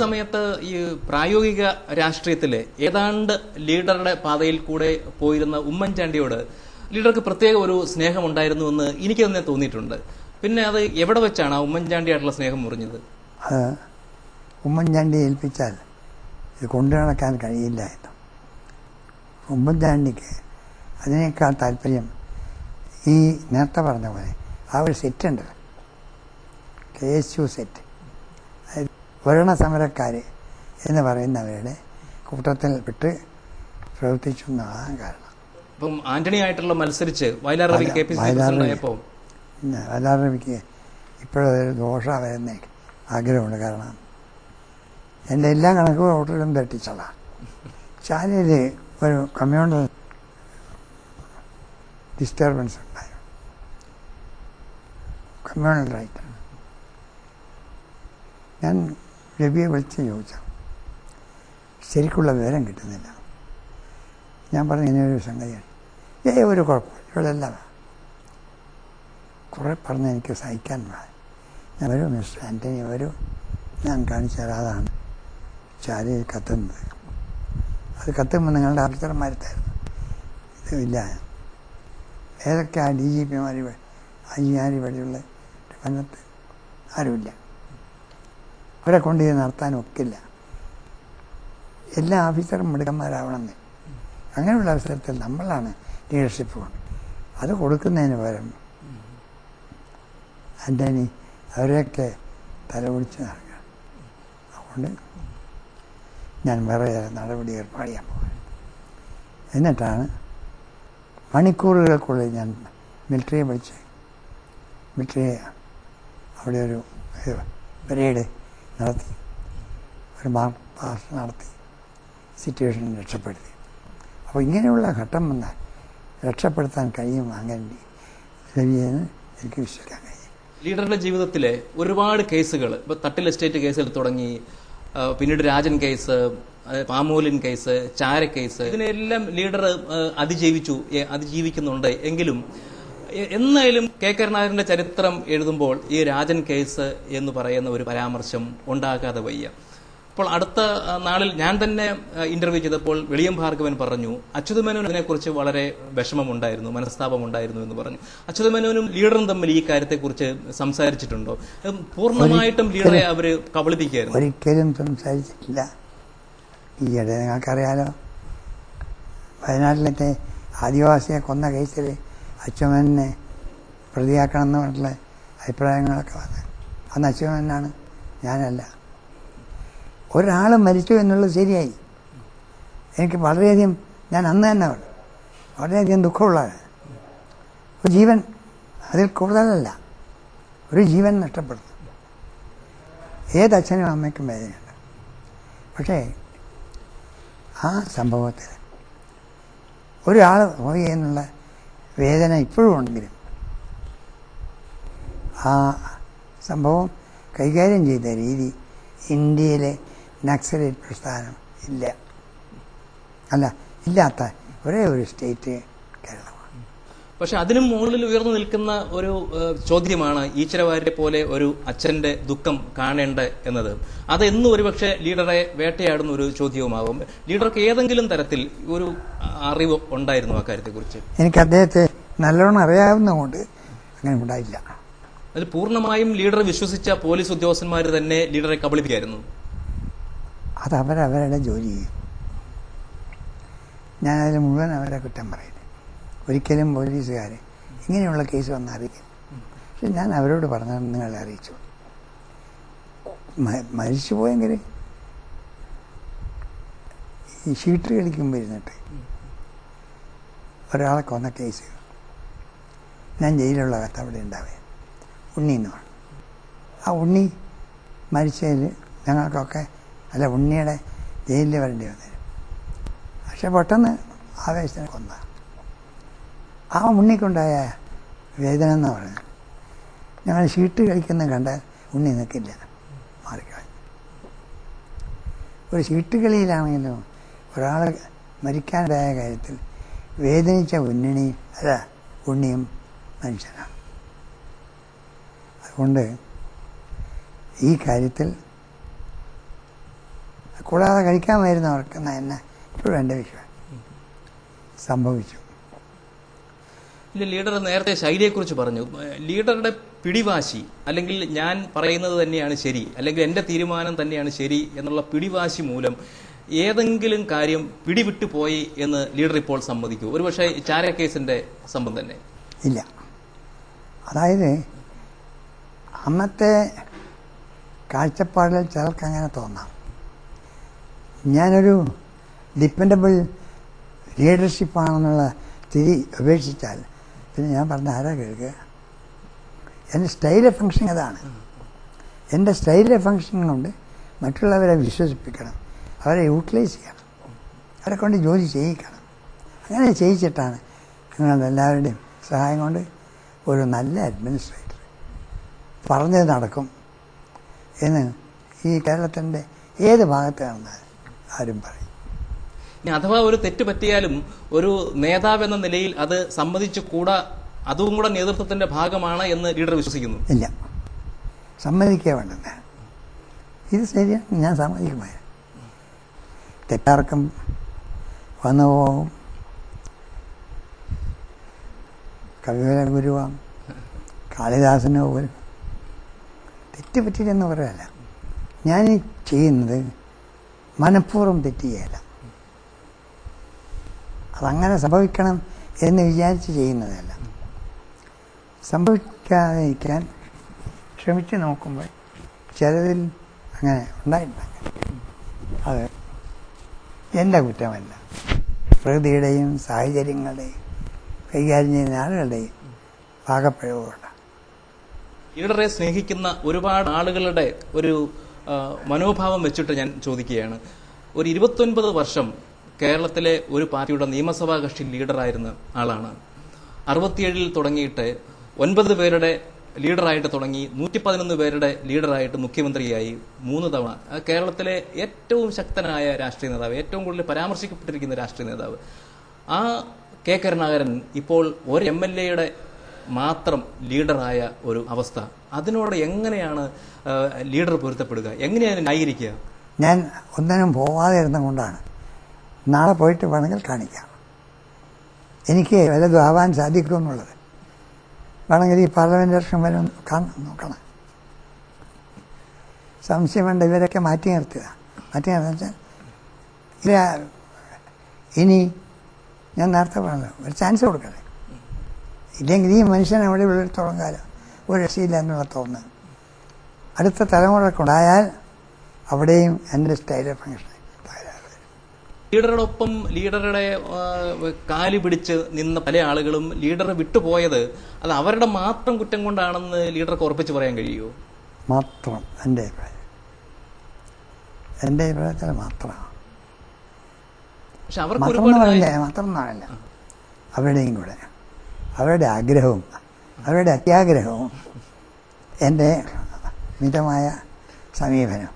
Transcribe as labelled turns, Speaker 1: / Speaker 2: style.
Speaker 1: സമയത്ത് ഈ പ്രായോഗിക രാഷ്ട്രീയത്തിലെ ഏതാണ്ട് ലീഡറുടെ പാതയിൽ കൂടെ പോയിരുന്ന ഉമ്മൻചാണ്ടിയോട് ലീഡർക്ക് പ്രത്യേക ഒരു സ്നേഹമുണ്ടായിരുന്നു എന്ന് എനിക്ക് തന്നെ തോന്നിയിട്ടുണ്ട്. പിന്നെ അത് എവിടെ വെച്ചാണ് ആ ഉമ്മൻചാണ്ടിയായിട്ടുള്ള സ്നേഹം മുറിഞ്ഞത്?
Speaker 2: അത് ഉമ്മൻചാണ്ടി ഏൽപ്പിച്ചാൽ ഇത് കൊണ്ടു നടക്കാൻ കഴിയില്ലായിരുന്നു. ഉമ്മൻചാണ്ടിക്ക് അതിനേക്കാൾ താല്പര്യം ഈ നേരത്തെ പറഞ്ഞ പോലെ ആ ഒരു സെറ്റുണ്ട്, KSU സെറ്റ്, ഭരണ സമരക്കാർ എന്ന് പറയുന്നവരുടെ കൂട്ടത്തിൽ പെട്ട് പ്രവർത്തിച്ചു എന്നതാണ് കാരണം.
Speaker 1: ഇപ്പം ആന്റണി ആയിട്ടുള്ള മത്സരിച്ച് വയലാർ രവിക്ക്
Speaker 2: ഇപ്പോഴൊരു ദോഷ വരുന്ന ആഗ്രഹമുണ്ട്. കാരണം എൻ്റെ എല്ലാ കണക്കും ഹോട്ടലും തട്ടിച്ചതാണ്. ചാലയിൽ ഒരു കമ്മ്യൂണൽ ഡിസ്റ്റർബൻസ് ഉണ്ടായിരുന്നു. കമ്മ്യൂണൽ റൈറ്റ് ഞാൻ രവിയെ വിളിച്ച് ചോദിച്ചു, ശരിക്കുള്ള വിവരം കിട്ടുന്നില്ല. ഞാൻ പറഞ്ഞു ഇങ്ങനെയൊരു സംഗതിയാണ്. ഒരു കുഴപ്പമില്ല, ഇവളെല്ലാം കുറേ പറഞ്ഞ് എനിക്ക് സഹിക്കാൻ പാടില്ല. ഞാൻ വരും മിസ്റ്റർ ആൻ്റണി വരും, ഞാൻ കാണിച്ചു തരാം, അതാണ് ചാലയിൽ കത്തുന്നത്. അത് കത്തുമ്പോൾ നിങ്ങളുടെ ഓഫീസർമാർ തരുന്നു. ഇതില്ല, ഏതൊക്കെ ആ DGPമാർ IGR വഴിയുള്ള വനത്ത് ആരുമില്ല, അവരെ കൊണ്ട് ഇത് നടത്താനും ഒക്കില്ല. എല്ലാ ഓഫീസറും മിടുക്കന്മാരാവണമെന്ന്. അങ്ങനെയുള്ള അവസരത്തിൽ നമ്മളാണ് ലീഡർഷിപ്പ് കൊണ്ട് അത് കൊടുക്കുന്നതിന് പകരം ആൻ്റണി അവരെയൊക്കെ തലപിടിച്ച് നടക്കുക. അതുകൊണ്ട് ഞാൻ വേറെ നടപടി ഏർപ്പാട് ചെയ്യാൻ പോകുന്നത്. എന്നിട്ടാണ് മണിക്കൂറുകൾക്കുള്ളിൽ ഞാൻ മിലിറ്ററിയെ വിളിച്ച് മിലിറ്ററിയെ അവിടെ ഒരു പരേഡ് നടത്തി, ഒരു മാർക്ക് പാസ് നടത്തി സിറ്റുവേഷൻ രക്ഷപ്പെടുത്തി. അപ്പോൾ ഇങ്ങനെയുള്ള ഘട്ടം വന്നാൽ രക്ഷപ്പെടുത്താൻ കഴിയും അങ്ങനെ രവിയെന്ന് എനിക്ക് വിശ്വസിക്കാൻ കഴിയും.
Speaker 1: ലീഡറുടെ ജീവിതത്തിലെ ഒരുപാട് കേസുകൾ, ഇപ്പോൾ തട്ടിൽ എസ്റ്റേറ്റ് കേസിൽ തുടങ്ങി, പിന്നീട് രാജൻ കേസ്, പാമോലിൻ കേസ്, ചാര കേസ്, ഇതിനെല്ലാം ലീഡർ അതിജീവിക്കുന്നുണ്ട്. എങ്കിലും എന്നായാലും കെ കരുണാകരന്റെ ചരിത്രം എഴുതുമ്പോൾ ഈ രാജൻ കേസ് എന്ന് പറയുന്ന ഒരു പരാമർശം ഉണ്ടാകാതെ വയ്യ. അപ്പോൾ അടുത്ത നാളിൽ ഞാൻ തന്നെ ഇന്റർവ്യൂ ചെയ്തപ്പോൾ വെളിയം ഭാർഗവൻ പറഞ്ഞു അച്യുതമേനോൻ ഇതിനെക്കുറിച്ച് വളരെ വിഷമമുണ്ടായിരുന്നു, മനസ്താപമുണ്ടായിരുന്നു എന്ന് പറഞ്ഞു. അച്യുതമേനോനും ലീഡറും തമ്മിൽ ഈ കാര്യത്തെക്കുറിച്ച് സംസാരിച്ചിട്ടുണ്ടോ? പൂർണ്ണമായിട്ടും ലീഡറെ അവര് കബളിപ്പിക്കുകയായിരുന്നു.
Speaker 2: ഒരിക്കലും സംസാരിച്ചിട്ടില്ല. ഈയിടെ നിങ്ങൾക്കറിയാലോ, വയനാട്ടിലത്തെ ആദിവാസിയെ കൊന്ന കേസിൽ അച്യുതമേനെ പ്രതിയാക്കണം എന്ന് പറഞ്ഞിട്ടുള്ള അഭിപ്രായങ്ങളൊക്കെ വന്നത് അന്ന് അച്യുതമേനാണ്, ഞാനല്ല. ഒരാൾ മരിച്ചു എന്നുള്ളത് ശരിയായി. എനിക്ക് വളരെയധികം, ഞാൻ അന്ന് തന്നെ വളരെയധികം ദുഃഖമുള്ളതാണ്. ഒരു ജീവൻ, അതിൽ കൂടുതലല്ല, ഒരു ജീവൻ നഷ്ടപ്പെടുന്നു. ഏതച്ഛനും അമ്മയ്ക്കും വേദനയുണ്ട്. പക്ഷേ ആ സംഭവത്തിൽ ഒരാൾ പോയി എന്നുള്ള വേദന ഇപ്പോഴും ഉണ്ടെങ്കിലും ആ സംഭവം കൈകാര്യം ചെയ്ത രീതി ഇന്ത്യയിലെ നക്സലൈറ്റ് പ്രസ്ഥാനം ഇല്ലാത്ത ഒരേ ഒരു സ്റ്റേറ്റ് കേരളമാണ്.
Speaker 1: പക്ഷെ അതിനും മുകളിൽ ഉയർന്നു നിൽക്കുന്ന ഒരു ചോദ്യമാണ് ഈശ്വരവാര്യരെ പോലെ ഒരു അച്ഛന്റെ ദുഃഖം കാണേണ്ട എന്നത്. അതെന്നും ഒരുപക്ഷെ ലീഡറെ വേട്ടയാടുന്ന ഒരു ചോദ്യവുമാകും. ലീഡർക്ക് ഏതെങ്കിലും തരത്തിൽ ഒരു അറിവ് ഉണ്ടായിരുന്നു ആ കാര്യത്തെക്കുറിച്ച്?
Speaker 2: എനിക്ക് അദ്ദേഹത്തെ നല്ലോണം അറിയാവുന്നതുകൊണ്ട് അങ്ങനെ ഉണ്ടായില്ല.
Speaker 1: അതിൽ പൂർണ്ണമായും ലീഡറെ വിശ്വസിച്ച പോലീസ് ഉദ്യോഗസ്ഥന്മാർ തന്നെ ലീഡറെ കബളിപ്പിക്കായിരുന്നു.
Speaker 2: അത് അവരവരുടെ ജോലി ചെയ്യും. ഞാനതിൽ മുഴുവൻ അവരെ കുറ്റം പറയുന്നത്. ഒരിക്കലും പോലീസുകാർ ഇങ്ങനെയുള്ള കേസ് വന്ന് അറിയിക്കും. പക്ഷെ ഞാൻ അവരോട് പറഞ്ഞാൽ നിങ്ങളെ അറിയിച്ചു. മരിച്ചു പോയെങ്കിൽ ഈ ഷീറ്റ് കളിക്കുമ്പോൾ ഇരുന്നിട്ട് ഒരാളെ കൊന്ന കേസ് ഞാൻ ജയിലുള്ള കത്ത് അവിടെ ഉണ്ടാവുക, ഉണ്ണി എന്ന് പറഞ്ഞു. ആ ഉണ്ണി മരിച്ചതിൽ ഞങ്ങൾക്കൊക്കെ അല്ല ഉണ്ണിയുടെ ജയിലിൽ വരേണ്ടി വന്നിരും. പക്ഷെ പെട്ടെന്ന് ആവേശത്തിന് കൊന്ന ആ ഉണ്ണിക്കുണ്ടായ വേദന എന്ന് പറയുന്നത് ഞങ്ങൾ ഷീട്ട് കഴിക്കുന്ന കണ്ടാൽ ഉണ്ണി നിൽക്കില്ല, മാറിക്കളഞ്ഞു. ഒരു ഷീട്ട് കളിയിലാണെങ്കിലും ഒരാൾ മരിക്കാനിടയായ കാര്യത്തിൽ വേദനിച്ച ഉണ്ണിയും മനുഷ്യനാണ്. അതുകൊണ്ട് ഈ കാര്യത്തിൽ കൂടാതെ കഴിക്കാമായിരുന്നവർക്ക് എന്നെ ഇപ്പോഴും എൻ്റെ വിശ്വാസം സംഭവിച്ചു.
Speaker 1: ലീഡർ നേരത്തെ ശൈലിയെക്കുറിച്ച് പറഞ്ഞു. ലീഡറുടെ പിടിവാശി, അല്ലെങ്കിൽ ഞാൻ പറയുന്നത് തന്നെയാണ് ശരി, അല്ലെങ്കിൽ എൻ്റെ തീരുമാനം തന്നെയാണ് ശരി എന്നുള്ള പിടിവാശി മൂലം ഏതെങ്കിലും കാര്യം പിടിവിട്ടു പോയി എന്ന് ലീഡർ ഇപ്പോൾ സമ്മതിക്കൂ? ഒരുപക്ഷെ ചാര കേസിന്റെ സംഭവം തന്നെ.
Speaker 2: ഇല്ല, അതായത് അന്നത്തെ കാഴ്ചപ്പാടിൽ ചിലർക്ക് അങ്ങനെ തോന്നാം. ഞാനൊരു ഡിപ്പെൻഡബിൾ ലീഡർഷിപ്പാണെന്നുള്ള തിരി ഉപേക്ഷിച്ചാൽ പിന്നെ ഞാൻ പറഞ്ഞ ആരാ കേൾക്കുക? എൻ്റെ സ്റ്റൈൽ ഓഫ് ഫങ്ഷൻ അതാണ്. എൻ്റെ സ്റ്റൈൽ ഓഫ് ഫങ്ഷൻ കൊണ്ട് മറ്റുള്ളവരെ വിശ്വസിപ്പിക്കണം, അവരെ യൂട്ടിലൈസ് ചെയ്യണം, അവരെ കൊണ്ട് ജോലി ചെയ്യിക്കണം. അങ്ങനെ ചെയ്യിച്ചിട്ടാണ് നിങ്ങളുടെ എല്ലാവരുടെയും സഹായം കൊണ്ട് ഒരു നല്ല അഡ്മിനിസ്ട്രേറ്റർ പറഞ്ഞത് നടക്കും എന്ന് ഈ കേരളത്തിൻ്റെ ഏത് ഭാഗത്ത് നടന്നാൽ ആരും പറയും.
Speaker 1: അഥവാ ഒരു തെറ്റ് പറ്റിയാലും ഒരു നേതാവ് എന്ന നിലയിൽ അത് സമ്മതിച്ചു കൂടാ, അതും കൂടെ നേതൃത്വത്തിന്റെ ഭാഗമാണ് എന്ന് ലീഡർ വിശ്വസിക്കുന്നു?
Speaker 2: ഇല്ല, സമ്മതിക്കുക വേണ്ടത്. ഇത് ശരിയാണ്, ഞാൻ സമ്മതിക്കുമായ തെറ്റാർക്കും വന്നു പോകും. കവികുല ഗുരുവാം കാളിദാസനോ പോലും തെറ്റ് പറ്റിയില്ലെന്ന് പറയല്ല. ഞാൻ ചെയ്യുന്നത് മനഃപൂർവ്വം തെറ്റുകയല്ല, അതങ്ങനെ സംഭവിക്കണം എന്ന് വിചാരിച്ച് ചെയ്യുന്നതല്ല. സംഭവിക്കാതിരിക്കാൻ ശ്രമിച്ച് നോക്കുമ്പോൾ ചിലതിൽ അങ്ങനെ ഉണ്ടായിട്ടുണ്ടെങ്കിൽ അത് എൻ്റെ കുറ്റമല്ല, പ്രകൃതിയുടെയും സാഹചര്യങ്ങളുടെയും കൈകാര്യം ചെയ്യുന്ന ആളുകളുടെയും ഭാഗപ്പിഴവുണ്ട്.
Speaker 1: ലീഡറെ സ്നേഹിക്കുന്ന ഒരുപാട് ആളുകളുടെ ഒരു മനോഭാവം വെച്ചിട്ട് ഞാൻ ചോദിക്കുകയാണ്. ഒരു 29 വർഷം കേരളത്തിലെ ഒരു പാർട്ടിയുടെ നിയമസഭാ കക്ഷി ലീഡറായിരുന്ന ആളാണ്. 67 തുടങ്ങിയിട്ട് 9 പേരുടെ ലീഡറായിട്ട് തുടങ്ങി 111 പേരുടെ ലീഡറായിട്ട് മുഖ്യമന്ത്രിയായി 3 തവണ. കേരളത്തിലെ ഏറ്റവും ശക്തനായ രാഷ്ട്രീയ നേതാവ്, ഏറ്റവും കൂടുതൽ പരാമർശിക്കപ്പെട്ടിരിക്കുന്ന രാഷ്ട്രീയ നേതാവ്. ആ കെ കരുണാകരൻ ഇപ്പോൾ ഒരു MLA-യുടെ മാത്രം ലീഡറായ ഒരു അവസ്ഥ. അതിനോട് എങ്ങനെയാണ് ലീഡർ പൊരുത്തപ്പെടുക? എങ്ങനെയാണ് ന്യായീകരിക്കുക?
Speaker 2: ഞാൻ ഒന്നിനും പോവാതെ ഇരുന്ന കൊണ്ടാണ്. നാളെ പോയിട്ട് വേണമെങ്കിൽ കാണിക്കാം എനിക്ക് വല്ലതും ആവാൻ സാധിക്കുമെന്നുള്ളത്. വേണമെങ്കിൽ ഈ പാർലമെന്റ് ഇലക്ഷൻ വരെ നോക്കണം. സംശയം വേണ്ട, ഇവരൊക്കെ മാറ്റി നിർത്തുക. മാറ്റി നിർത്തുക വെച്ചാൽ ഇനി ഞാൻ നേരത്തെ പറഞ്ഞത് ഒരു ചാൻസ് കൊടുക്കണേ. ഇല്ലെങ്കിൽ ഈ മനുഷ്യൻ അവിടെ വിളിടത്തോളം കാലം ഒരു രക്ഷയില്ല എന്നുള്ള തോന്നുന്നത് അടുത്ത തലമുറക്കുണ്ടായാൽ അവിടെയും എൻ്റെ സ്റ്റൈൽ ഓഫ് ഫങ്ഷൻ
Speaker 1: ലീഡറോടൊപ്പം ലീഡറുടെ കാല് പിടിച്ച് നിന്ന പല ആളുകളും ലീഡറെ വിട്ടുപോയത് അത് അവരുടെ മാത്രം കുറ്റം കൊണ്ടാണെന്ന് ലീഡർക്ക് ഉറപ്പിച്ച് പറയാൻ കഴിയുമോ?
Speaker 2: മാത്രം എൻ്റെ അഭിപ്രായത്തിൽ മാത്രമാണ്.
Speaker 1: പക്ഷെ അവർക്ക്
Speaker 2: മാത്രമൊന്നുമല്ല, അവരുടെയും കൂടെ അവരുടെ ആഗ്രഹവും അവരുടെ അത്യാഗ്രഹവും എൻ്റെ മിതമായ സമീപനം